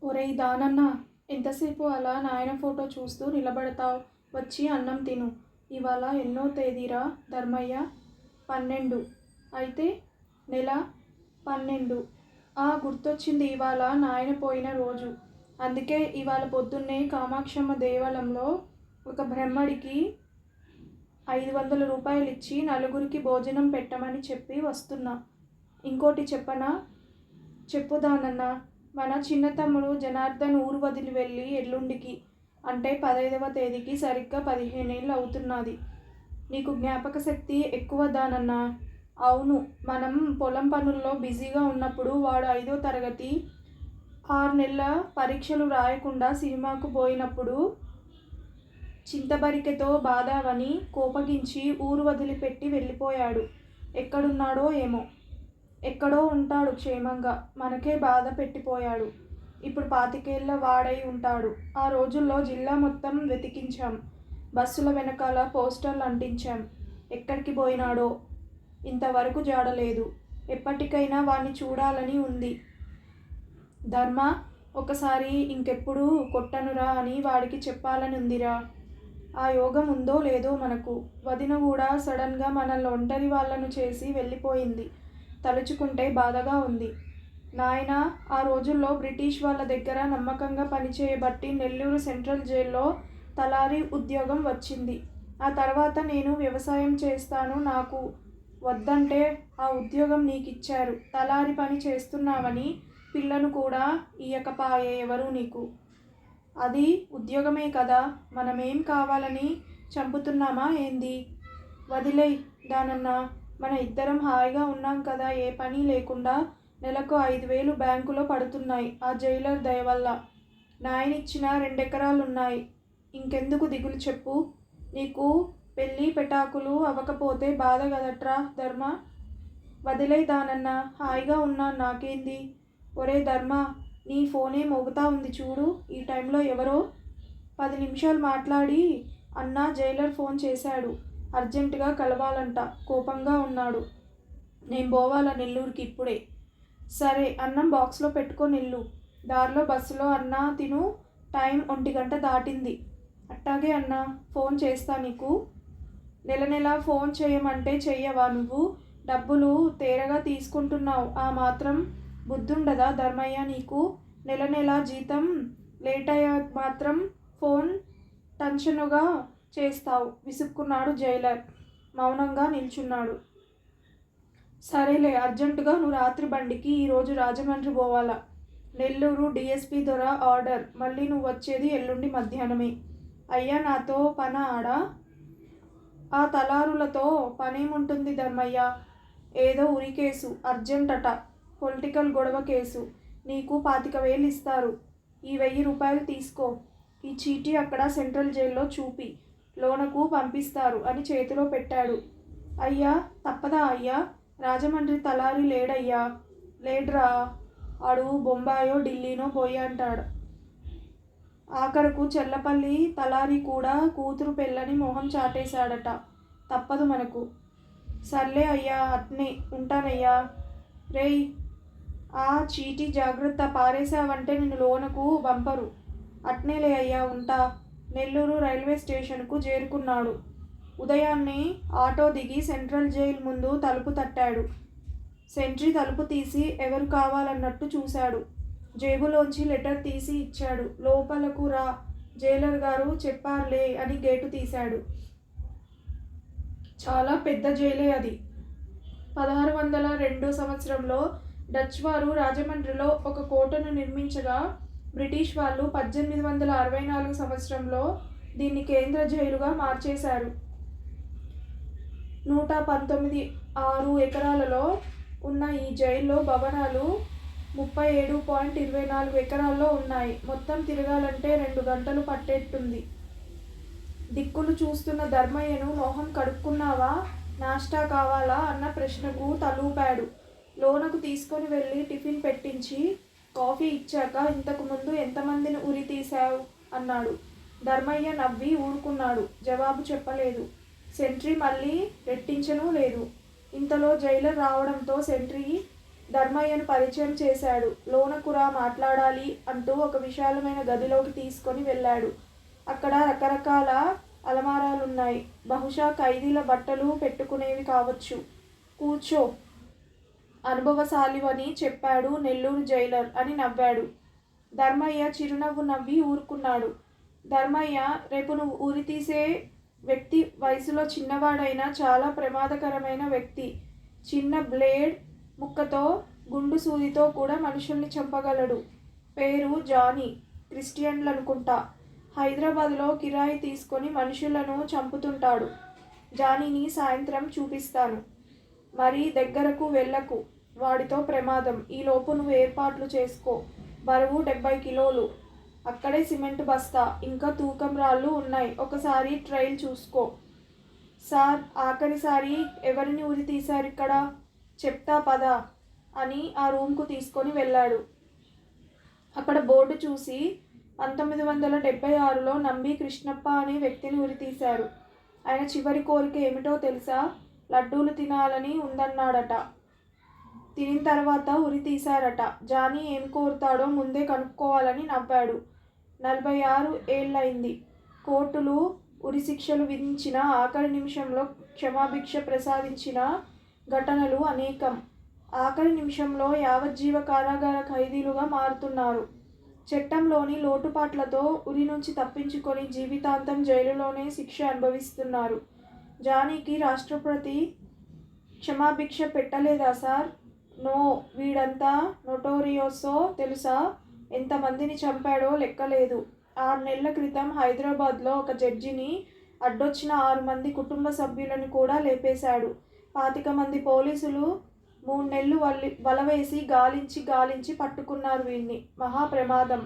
ఒరేయ్ దానన్న, ఎంతసేపు అలా నాయన ఫోటో చూస్తూ నిలబడతావ్? వచ్చి అన్నం తిను. ఇవాళ ఎన్నో తేదీరా ధర్మయ్య? 12. అయితే నెల 12. గుర్తొచ్చింది, ఇవాళ నాయన పోయిన రోజు. అందుకే ఇవాళ పొద్దున్నే కామాక్షమ్మ దేవాలయంలో ఒక బ్రహ్మడికి 500 రూపాయలిచ్చి నలుగురికి భోజనం పెట్టమని చెప్పి వస్తున్నా. ఇంకోటి చెప్పనా? చెప్పుదానన్నా. మన చిన్న తమ్ముడు జనార్దన్ ఊరు వదిలి వెళ్ళి ఎల్లుండికి, అంటే 15వ తేదీకి సరిగ్గా 15 ఏళ్ళు అవుతున్నది. నీకు జ్ఞాపక శక్తి ఎక్కువ దానన్నా. అవును, మనం పొలం పనుల్లో బిజీగా ఉన్నప్పుడు వాడు 5వ తరగతి 6 నెలల పరీక్షలు రాయకుండా సినిమాకు పోయినప్పుడు చింతబరికెతో బాదావని కోపగించి ఊరు వదిలిపెట్టి వెళ్ళిపోయాడు. ఎక్కడున్నాడో ఏమో. ఎక్కడో ఉంటాడు క్షేమంగా. మనకే బాధ పెట్టిపోయాడు. ఇప్పుడు 25 ఏళ్ల వాడై ఉంటాడు. ఆ రోజుల్లో జిల్లా మొత్తం వెతికించాం. బస్సుల వెనకాల పోస్టర్లు అంటించాం. ఎక్కడికి పోయినాడో ఇంతవరకు జాడలేదు. ఎప్పటికైనా వాణ్ణి చూడాలని ఉంది. ధర్మ, ఒకసారి ఇంకెప్పుడు కొట్టనురా అని వాడికి చెప్పాలని ఉందిరా. ఆ యోగం ఉందో లేదో మనకు. వదిన కూడా సడన్గా మనల్ని ఒంటరి వాళ్ళను చేసి వెళ్ళిపోయింది. తలుచుకుంటే బాధగా ఉంది. నాయనా, ఆ రోజుల్లో బ్రిటిష్ వాళ్ళ దగ్గర నమ్మకంగా పనిచేయబట్టి నెల్లూరు సెంట్రల్ జైల్లో తలారి ఉద్యోగం వచ్చింది. ఆ తర్వాత నేను వ్యవసాయం చేస్తాను, నాకు వద్దంటే ఆ ఉద్యోగం నీకిచ్చారు. తలారి పని చేస్తున్నావని పిల్లను కూడా ఇయ్యకపాయే ఎవరు నీకు. అది ఉద్యోగమే కదా. మనమేం కావాలని చంపుతున్నామా ఏంది? వదిలేయ్ దానన్నా. మన ఇద్దరం హాయిగా ఉన్నాం కదా, ఏ పని లేకుండా. నెలకు 5,000 బ్యాంకులో పడుతున్నాయి ఆ జైలర్ దయవల్ల. నాయనిచ్చిన 2 ఎకరాలున్నాయి. ఇంకెందుకు దిగులు చెప్పు. నీకు పెళ్ళి పెటాకులు అవ్వకపోతే బాధ కదట్రా ధర్మ. వదిలేయ్ దానన్నా, హాయిగా ఉన్నాను, నాకేంది. ఒరే ధర్మ, నీ ఫోనే మోగుతా ఉంది చూడు. ఈ టైంలో ఎవరో 10 నిమిషాలు మాట్లాడి అన్న జైలర్ ఫోన్ చేశాడు. అర్జెంటుగా కలవాలంట. కోపంగా ఉన్నాడు. నేను పోవాలా నెల్లూరుకి ఇప్పుడే. సరే, అన్నం బాక్స్లో పెట్టుకొని వెళ్ళు. దారిలో బస్సులో అన్నా తిను. టైం 1 గంట దాటింది. అట్టాగే అన్నా, ఫోన్ చేస్తా నీకు. నెల నెల ఫోన్ చేయమంటే చెయ్యవా నువ్వు? డబ్బులు తేరగా తీసుకుంటున్నావు. ఆ మాత్రం బుద్ధుండదా ధర్మయ్య నీకు? నెల నెల జీతం లేట్ అయ్యాక మాత్రం ఫోన్ టెన్షనుగా చేస్తావు. విసుక్కున్నాడు జైలర్. మౌనంగా నిల్చున్నాడు. సరేలే, అర్జెంటుగా నువ్వు రాత్రి బండికి ఈరోజు రాజమండ్రి పోవాలా. నెల్లూరు డిఎస్పీ దొర ఆర్డర్. మళ్ళీ నువ్వు వచ్చేది ఎల్లుండి మధ్యాహ్నమే. అయ్యా, నాతో పన ఆడా? ఆ తలారులతో పనేముంటుంది ధర్మయ్య? ఏదో ఉరి కేసు, అర్జెంట్ అట. పొలిటికల్ గొడవ కేసు. నీకు 25,000 ఇస్తారు. ఈ 1000 రూపాయలు తీసుకో. ఈ చీటీ అక్కడ సెంట్రల్ జైల్లో చూపి లోనకు పంపిస్తారు అని చేతిలో పెట్టాడు. అయ్యా, తప్పదా అయ్యా? రాజమండ్రి తలారి లేడయ్యా. లేడ్రా. ఆడు బొంబాయో ఢిల్లీనో పోయంటాడు. ఆఖరకు చెల్లపల్లి తలారి కూడా కూతురు పెళ్ళని మొహం చాటేశాడట. తప్పదు మనకు. సర్లే అయ్యా, అట్నే ఉంటానయ్యా. రేయ్, ఆ చీటీ జాగ్రత్త, పారేశావంటే నిన్ను లోనకు పంపరు. అట్నేలే అయ్యా, ఉంటా. నెల్లూరు రైల్వే స్టేషన్కు చేరుకున్నాడు. ఉదయాన్నే ఆటో దిగి సెంట్రల్ జైల్ ముందు తలుపు తట్టాడు. సెంట్రీ తలుపు తీసి ఎవరు కావాలన్నట్టు చూశాడు. జేబులోంచి లెటర్ తీసి ఇచ్చాడు. లోపలకు రా, జైలర్ గారు చెప్పారులే అని గేటు తీశాడు. చాలా పెద్ద జైలే అది. 1602 సంవత్సరంలో డచ్ వారు రాజమండ్రిలో ఒక కోటను నిర్మించగా బ్రిటిష్ వాళ్ళు 1864 సంవత్సరంలో దీన్ని కేంద్ర జైలుగా మార్చేశారు. 119.6 ఎకరాలలో ఉన్న ఈ జైల్లో భవనాలు 37.24 ఎకరాల్లో ఉన్నాయి. మొత్తం తిరగాలంటే 2 గంటలు పట్టేట్టుంది. దిక్కులు చూస్తున్న ధర్మయ్యను మొహం కడుక్కున్నావా, నాష్టా కావాలా అన్న ప్రశ్నకు తలూపాడు. లోనకు తీసుకొని వెళ్ళి టిఫిన్ పెట్టించి కాఫీ ఇచ్చాక, ఇంతకు ముందు ఎంతమందిని ఉరి తీశావు అన్నాడు. ధర్మయ్య నవ్వి ఊరుకున్నాడు. జవాబు చెప్పలేదు. సెంట్రీ మళ్ళీ రెట్టించనూ లేదు. ఇంతలో జైలర్ రావడంతో సెంట్రీ ధర్మయ్యను పరిచయం చేశాడు. లోనకురా మాట్లాడాలి అంటూ ఒక విశాలమైన గదిలోకి తీసుకొని వెళ్ళాడు. అక్కడ రకరకాల అలమారాలున్నాయి. బహుశా ఖైదీల బట్టలు పెట్టుకునేవి కావచ్చు. కూర్చో, అనుభవశాలివని చెప్పాడు నెల్లూరు జైలర్ అని నవ్వాడు. ధర్మయ్య చిరునవ్వు నవ్వి ఊరుకున్నాడు. ధర్మయ్య, రేపు నువ్వు ఊరి తీసే వ్యక్తి వయసులో చిన్నవాడైనా చాలా ప్రమాదకరమైన వ్యక్తి. చిన్న బ్లేడ్ ముక్కతో గుండు సూదితో కూడా మనుషుల్ని చంపగలడు. పేరు జానీ, క్రిస్టియన్లనుకుంటా. హైదరాబాద్లో కిరాయి తీసుకొని మనుషులను చంపుతుంటాడు. జానీని సాయంత్రం చూపిస్తాను. మరీ దగ్గరకు వెళ్ళకు, వాడితో ప్రమాదం. ఈలోపు నువ్వు ఏర్పాట్లు చేసుకో. బరువు 70 కిలోలు. అక్కడే సిమెంట్ బస్తా, ఇంకా తూకం రాళ్ళు ఉన్నాయి. ఒకసారి ట్రైల్ చూసుకో. సార్, ఆఖరిసారి ఎవరిని ఉరి తీశారిక్కడ? చెప్తా పద అని ఆ రూమ్కు తీసుకొని వెళ్ళాడు. అక్కడ బోర్డు చూసి 1976లో నంబి కృష్ణప్ప అనే వ్యక్తిని ఉరితీశారు. ఆయన చివరి కోరిక ఏమిటో తెలుసా? లడ్డూలు తినాలని ఉందన్నాడట. తినిన తర్వాత ఉరి తీశారట. జానీ ఏం కోరుతాడో ముందే కనుక్కోవాలని నవ్వాడు. 46 ఏళ్ళయింది. కోర్టులు ఉరిశిక్షలు విధించిన ఆఖరి నిమిషంలో క్షమాభిక్ష ప్రసాదించిన ఘటనలు అనేకం. ఆఖరి నిమిషంలో యావజ్జీవ కారాగార ఖైదీలుగా మారుతున్నారు. చట్టంలోని లోటుపాట్లతో ఉరి నుంచి తప్పించుకొని జీవితాంతం జైలులోనే శిక్ష అనుభవిస్తున్నారు. జానీకి రాష్ట్రపతి క్షమాభిక్ష పెట్టలేదా సార్? నో. వీడంతా నొటోరియోసో తెలుసా? ఎంతమందిని చంపాడో లెక్కలేదు. 6 నెలల క్రితం హైదరాబాద్లో ఒక జడ్జిని అడ్డొచ్చిన 6 మంది కుటుంబ సభ్యులను కూడా లేపేశాడు. 25 మంది పోలీసులు 3 నెలలు వలవేసి గాలించి పట్టుకున్నారు వీణ్ణి. మహాప్రమాదం.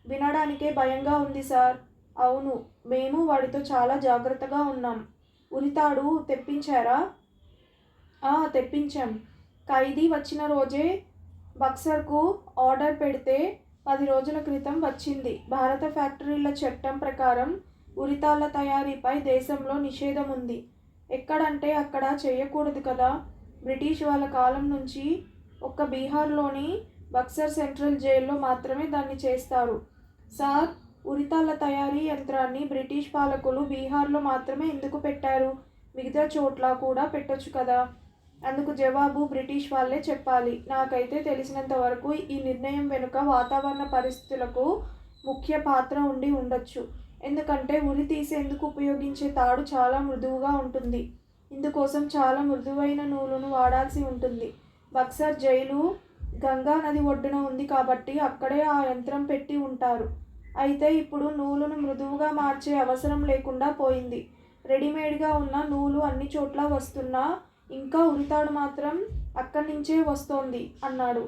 వినడానికే భయంగా ఉంది సార్. అవును, మేము వాడితో చాలా జాగ్రత్తగా ఉన్నాం. ఉరితాడు తెప్పించారా? తెప్పించాం. ఖైదీ వచ్చిన రోజే బక్సర్కు ఆర్డర్ పెడితే 10 రోజుల క్రితం వచ్చింది. భారత ఫ్యాక్టరీల చట్టం ప్రకారం ఉరితాళ్ల తయారీపై దేశంలో నిషేధం ఉంది. ఎక్కడంటే అక్కడ చేయకూడదు కదా. బ్రిటిష్ వాళ్ళ కాలం నుంచి ఒక్క బీహార్లోని బక్సర్ సెంట్రల్ జైల్లో మాత్రమే దాన్ని చేస్తారు. సార్, ఉరితాళ్ల తయారీ యంత్రాన్ని బ్రిటిష్ పాలకులు బీహార్లో మాత్రమే ఎందుకు పెట్టారు? మిగతా చోట్ల కూడా పెట్టొచ్చు కదా. అందుకు జవాబు బ్రిటిష్ వాళ్ళే చెప్పాలి. నాకైతే తెలిసినంత వరకు ఈ నిర్ణయం వెనుక వాతావరణ పరిస్థితులకు ముఖ్య పాత్ర ఉండి ఉండొచ్చు. ఎందుకంటే ఉరి తీసేందుకు ఉపయోగించే తాడు చాలా మృదువుగా ఉంటుంది. ఇందుకోసం చాలా మృదువైన నూలును వాడాల్సి ఉంటుంది. బక్సర్ జైలు గంగా నది ఒడ్డున ఉంది కాబట్టి అక్కడే ఆ యంత్రం పెట్టి ఉంటారు. అయితే ఇప్పుడు నూలును మృదువుగా మార్చే అవసరం లేకుండా పోయింది. రెడీమేడ్గా ఉన్న నూలు అన్ని చోట్ల వస్తున్నా ఇంకా ఉరితాడు మాత్రం అక్కడి నుంచే వస్తోంది అన్నాడు.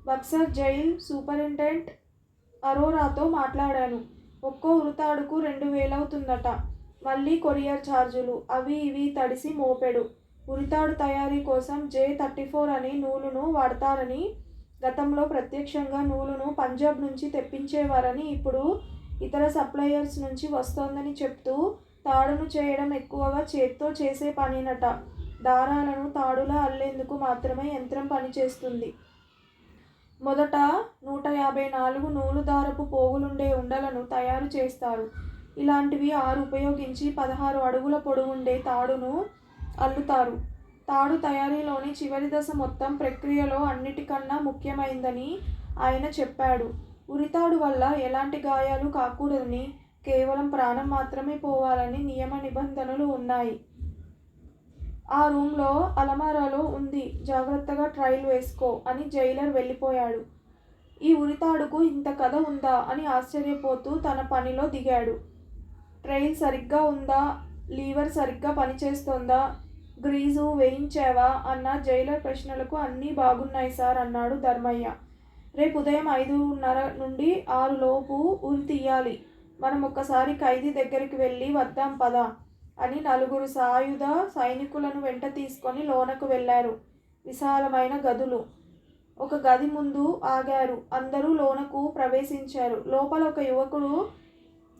బక్సర్ జైల్ సూపరింటెండెంట్ అరోరాతో మాట్లాడాను. ఒక్కో ఉరితాడుకు 2000 అవుతుందట. మళ్ళీ కొరియర్ ఛార్జీలు, అవి ఇవి తడిసి మోపెడు. ఉరితాడు తయారీ కోసం J34 అనే నూలును వాడతారని, గతంలో ప్రత్యక్షంగా నూలును పంజాబ్ నుంచి తెప్పించేవారని, ఇప్పుడు ఇతర సప్లయర్స్ నుంచి వస్తోందని చెప్తూ తాడును చేయడం ఎక్కువగా చేత్తో చేసే పనేనట. దారాలను తాడులా అల్లేందుకు మాత్రమే యంత్రం పనిచేస్తుంది. మొదట 154 నూలు దారపు పోగులుండే ఉండలను తయారు చేస్తారు. ఇలాంటివి 6 ఉపయోగించి 16 అడుగుల పొడవుండే తాడును అల్లుతారు. తాడు తయారీలోని చివరి దశ మొత్తం ప్రక్రియలో అన్నిటికన్నా ముఖ్యమైందని ఆయన చెప్పాడు. ఉరితాడు వల్ల ఎలాంటి గాయాలు కాకూడదని, కేవలం ప్రాణం మాత్రమే పోవాలని నియమ నిబంధనలు ఉన్నాయి. ఆ రూమ్లో అలమారాలో ఉంది. జాగ్రత్తగా ట్రైల్ వేసుకో అని జైలర్ వెళ్ళిపోయాడు. ఈ ఉరితాడుకు ఇంత కథ ఉందా అని ఆశ్చర్యపోతూ తన పనిలో దిగాడు. ట్రైల్ సరిగ్గా ఉందా? లీవర్ సరిగ్గా పనిచేస్తోందా? గ్రీజు వేయించావా అన్న జైలర్ ప్రశ్నలకు అన్నీ బాగున్నాయి సార్ అన్నాడు ధర్మయ్య. రేపు ఉదయం 5:30 నుండి 6 లోపు ఉరి తీయాలి. మనం ఒక్కసారి ఖైదీ దగ్గరికి వెళ్ళి వద్దాం పద అని 4 సాయుధ సైనికులను వెంట తీసుకొని లోనకు వెళ్ళారు. విశాలమైన గదులు. ఒక గది ముందు ఆగారు. అందరూ లోనకు ప్రవేశించారు. లోపల ఒక యువకుడు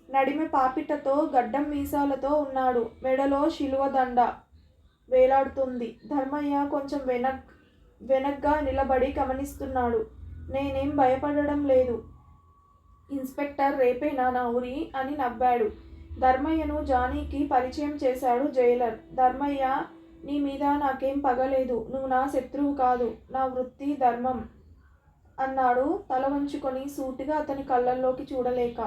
నడిమె పాపిటతో గడ్డం మీసాలతో ఉన్నాడు. మెడలో శిలువ దండ వేలాడుతుంది. ధర్మయ్య కొంచెం వెనగ్గా నిలబడి గమనిస్తున్నాడు. నేనేం భయపడడం లేదు ఇన్స్పెక్టర్, రేపేనా నా ఉరి అని నవ్వాడు. ధర్మయ్యను జానీకి పరిచయం చేశాడు జైలర్. ధర్మయ్య, నీ మీద నాకేం పగలేదు. నువ్వు నా శత్రువు కాదు, నా వృత్తి ధర్మం అన్నాడు తల వంచుకొని సూటిగా అతని కళ్ళల్లోకి చూడలేక.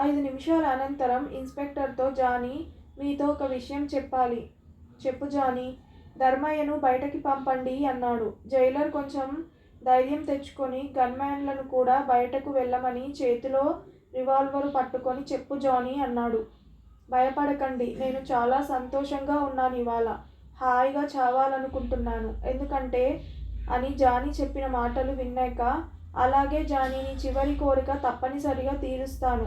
5 నిమిషాల అనంతరం ఇన్స్పెక్టర్తో, జానీ, మీతో ఒక విషయం చెప్పాలి. చెప్పు జానీ. ధర్మయ్యను బయటకి పంపండి అన్నాడు. జైలర్ కొంచెం ధైర్యం తెచ్చుకొని గన్మ్యాన్లను కూడా బయటకు వెళ్ళమని చేతిలో రివాల్వరు పట్టుకొని, చెప్పు జానీ అన్నాడు. భయపడకండి, నేను చాలా సంతోషంగా ఉన్నాను ఇవాళ. హాయిగా చావాలనుకుంటున్నాను. ఎందుకంటే అని జానీ చెప్పిన మాటలు విన్నాక, అలాగే జానీ, నీ చివరి కోరిక తప్పనిసరిగా తీరుస్తాను.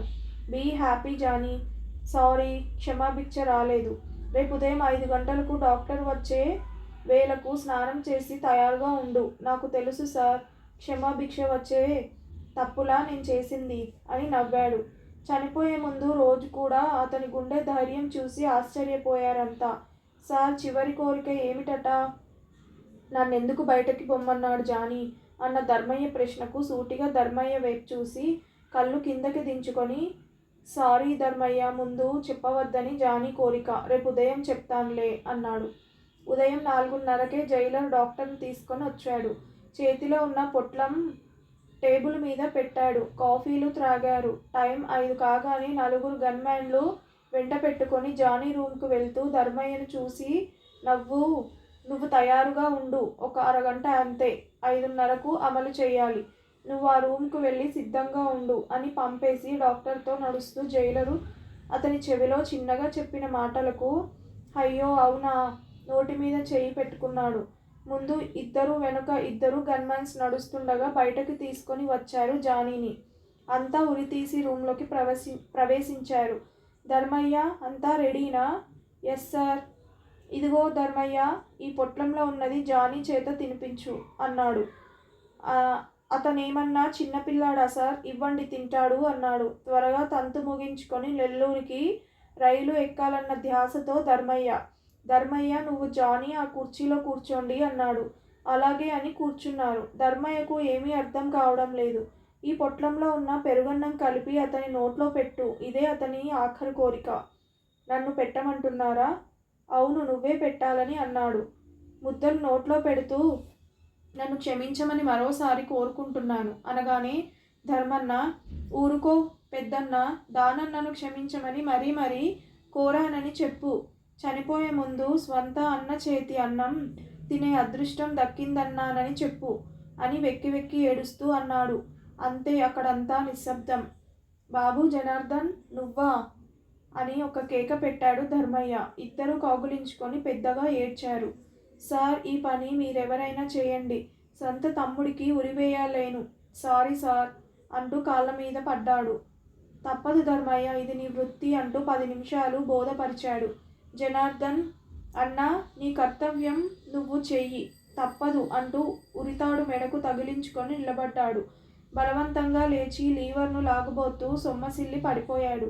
Be happy Johnny. సారీ, క్షమాభిక్ష రాలేదు. రేపు ఉదయం 5 గంటలకు డాక్టర్ వచ్చే వేళకు స్నానం చేసి తయారుగా ఉండు. నాకు తెలుసు సార్, క్షమాభిక్ష వచ్చే తప్పులా నేను చేసింది అని నవ్వాడు. చనిపోయే ముందు రోజు కూడా అతని గుండె ధైర్యం చూసి ఆశ్చర్యపోయారంతా. సార్, చివరి కోరిక ఏమిటట? నన్నెందుకు బయటకి పొమ్మన్నాడు జానీ అన్న ధర్మయ్య ప్రశ్నకు సూటిగా ధర్మయ్య వైపు చూసి కళ్ళు కిందకి దించుకొని, సారీ ధర్మయ్య, ముందు చెప్పవద్దని జానీ కోరిక. రేపు ఉదయం చెప్తానులే అన్నాడు. ఉదయం 4:30కే జైలర్ డాక్టర్ని తీసుకొని వచ్చాడు. చేతిలో ఉన్న పొట్లం టేబుల్ మీద పెట్టాడు. కాఫీలు త్రాగారు. టైం 5 కాగానే 4 గన్మ్యాన్లు వెంట పెట్టుకొని జానీ రూమ్కు వెళ్తూ ధర్మయ్యను చూసి, నువ్వు తయారుగా ఉండు. ఒక అరగంట అంతే. 5:30కు అమలు చేయాలి. నువ్వు ఆ రూమ్కు వెళ్ళి సిద్ధంగా ఉండు అని పంపేసి డాక్టర్తో నడుస్తూ జైలరు అతని చెవిలో చిన్నగా చెప్పిన మాటలకు, అయ్యో అవునా, నోటి మీద చేయి పెట్టుకున్నాడు. ముందు ఇద్దరు, వెనుక ఇద్దరు గన్మ్యాన్స్ నడుస్తుండగా బయటకు తీసుకొని వచ్చారు జానీని. అంతా ఉరితీసి రూమ్లోకి ప్రవేశించారు. ధర్మయ్య, అంతా రెడీనా? Yes sir. ఇదిగో ధర్మయ్య, ఈ పొట్లంలో ఉన్నది జానీ చేత తినిపించు అన్నాడు. అతనేమన్నా చిన్నపిల్లాడా సార్? ఇవ్వండి తింటాడు అన్నాడు. త్వరగా తంతు ముగించుకొని నెల్లూరుకి రైలు ఎక్కాలన్న ధ్యాసతో ధర్మయ్య, నువ్వు జానీ ఆ కుర్చీలో కూర్చోండి అన్నాడు. అలాగే అని కూర్చున్నారు. ధర్మయ్యకు ఏమీ అర్థం కావడం లేదు. ఈ పొట్లంలో ఉన్న పెరుగన్నం కలిపి అతని నోట్లో పెట్టు. ఇదే అతని ఆఖరి కోరిక. నన్ను పెట్టమంటున్నారా? అవును, నువ్వే పెట్టాలని అన్నాడు. ముద్దలు నోట్లో పెడుతూ, నన్ను క్షమించమని మరోసారి కోరుకుంటున్నాను అనగానే ధర్మన్న, ఊరుకో పెద్దన్న, దానన్నను క్షమించమని మరీ కోరానని చెప్పు. చనిపోయే ముందు స్వంత అన్న చేతి అన్నం తినే అదృష్టం దక్కిందన్నానని చెప్పు అని వెక్కి ఏడుస్తూ అన్నాడు. అంతే, అక్కడంతా నిశ్శబ్దం. బాబు జనార్దన్, నువ్వా అని ఒక కేక పెట్టాడు ధర్మయ్య. ఇద్దరూ కౌగులించుకొని పెద్దగా ఏడ్చారు. సార్, ఈ పని మీరెవరైనా చేయండి. సొంత తమ్ముడికి ఉరివేయలేను. సారీ సార్ అంటూ కాళ్ళ మీద పడ్డాడు. తప్పదు ధర్మయ్య, ఇది నీ వృత్తి అంటూ 10 నిమిషాలు బోధపరిచాడు. జనార్దన్ అన్నా, నీ కర్తవ్యం నువ్వు చెయ్యి, తప్పదు అంటూ ఉరితాడు మెడకు తగిలించుకొని నిలబడ్డాడు. బలవంతంగా లేచి లీవర్ను లాగబోతూ సొమ్మసిల్లి పడిపోయాడు.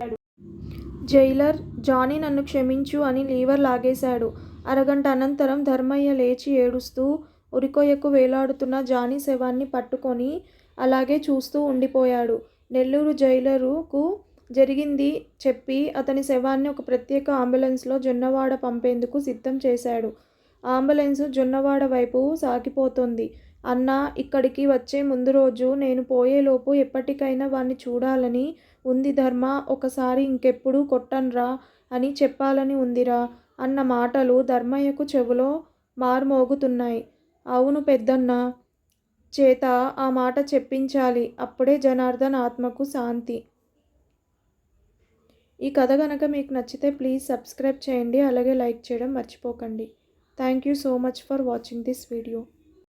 జైలర్, జానీ నన్ను క్షమించు అని లీవర్ లాగేశాడు. అరగంట అనంతరం ధర్మయ్య లేచి ఏడుస్తూ ఉరికొయ్యకు వేలాడుతున్న జానీ శవాన్ని పట్టుకొని అలాగే చూస్తూ ఉండిపోయాడు. నెల్లూరు జైలరుకు జరిగింది చెప్పి అతని శవాన్ని ఒక ప్రత్యేక అంబులెన్స్లో జొన్నవాడ పంపేందుకు సిద్ధం చేశాడు. అంబులెన్సు జొన్నవాడ వైపు సాగిపోతోంది. అన్నా, ఇక్కడికి వచ్చే ముందు రోజు నేను పోయేలోపు ఎప్పటికైనా వాణ్ణి చూడాలని ఉంది ధర్మ. ఒకసారి, ఇంకెప్పుడు కొట్టన్రా అని చెప్పాలని ఉందిరా అన్న మాటలు ధర్మయ్యకు చెవులో మార్మోగుతున్నాయి. అవును పెద్దన్న చేత ఆ మాట చెప్పించాలి. అప్పుడే జనార్దన్ ఆత్మకు శాంతి. ఈ కథ కనుక మీకు నచ్చితే ప్లీజ్ సబ్స్క్రైబ్ చేయండి. అలాగే లైక్ చేయడం మర్చిపోకండి. Thank you so much for watching this video.